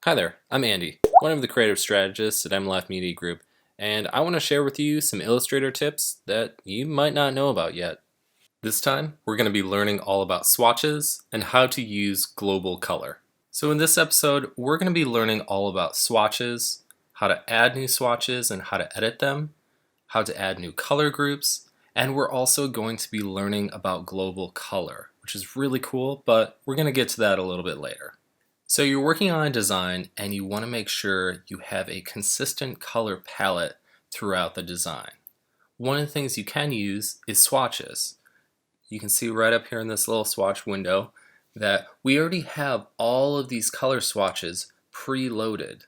Hi there, I'm Andy, one of the creative strategists at MLF Media Group, and I want to share with you some Illustrator tips that you might not know about yet. This time, we're going to be learning all about swatches and how to use global color. So in this episode, we're going to be learning all about swatches, how to add new swatches and how to edit them, how to add new color groups, and we're also going to be learning about global color, which is really cool, but we're going to get to that a little bit later. So you're working on a design and you want to make sure you have a consistent color palette throughout the design. One of the things you can use is swatches. You can see right up here in this little swatch window that we already have all of these color swatches preloaded.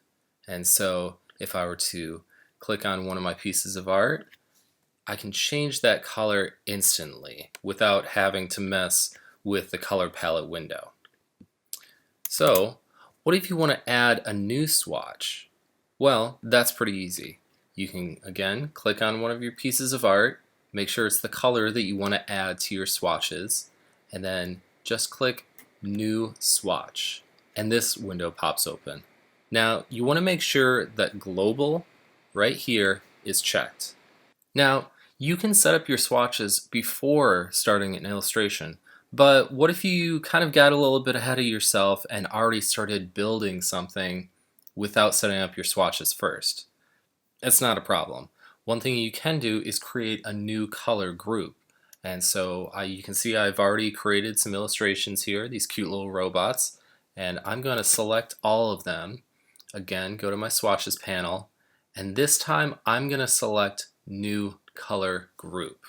And so if I were to click on one of my pieces of art, I can change that color instantly without having to mess with the color palette window. So, what if you want to add a new swatch? Well, that's pretty easy. You can, again, click on one of your pieces of art, make sure it's the color that you want to add to your swatches, and then just click New Swatch, and this window pops open. Now, you want to make sure that Global, right here, is checked. Now, you can set up your swatches before starting an illustration. But what if you kind of got a little bit ahead of yourself and already started building something without setting up your swatches first? It's not a problem. One thing you can do is create a new color group. And so you can see I've already created some illustrations here, these cute little robots, and I'm going to select all of them. Again, go to my swatches panel, and this time I'm going to select New Color Group.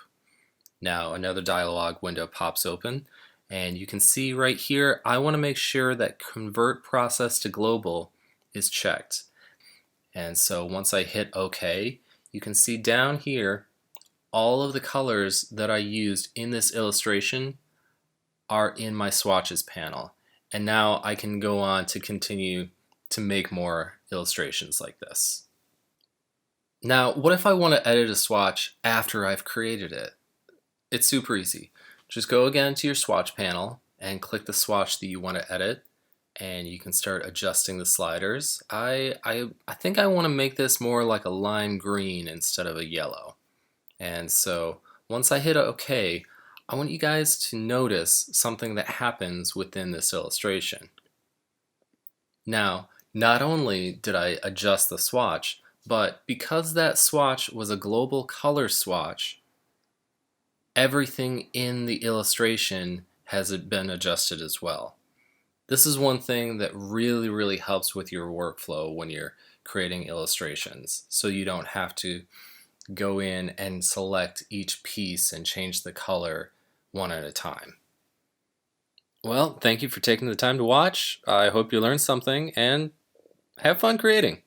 Now another dialog window pops open and you can see right here I want to make sure that Convert Process to Global is checked. And so once I hit OK, you can see down here all of the colors that I used in this illustration are in my swatches panel. And now I can go on to continue to make more illustrations like this. Now, what if I want to edit a swatch after I've created it? It's super easy. Just go again to your swatch panel and click the swatch that you want to edit, and you can start adjusting the sliders. I think I want to make this more like a lime green instead of a yellow. And so once I hit OK, I want you guys to notice something that happens within this illustration. Now, not only did I adjust the swatch, but because that swatch was a global color swatch, everything in the illustration has been adjusted as well. This is one thing that really helps with your workflow when you're creating illustrations, so you don't have to go in and select each piece and change the color one at a time. Well, thank you for taking the time to watch. I hope you learned something and have fun creating.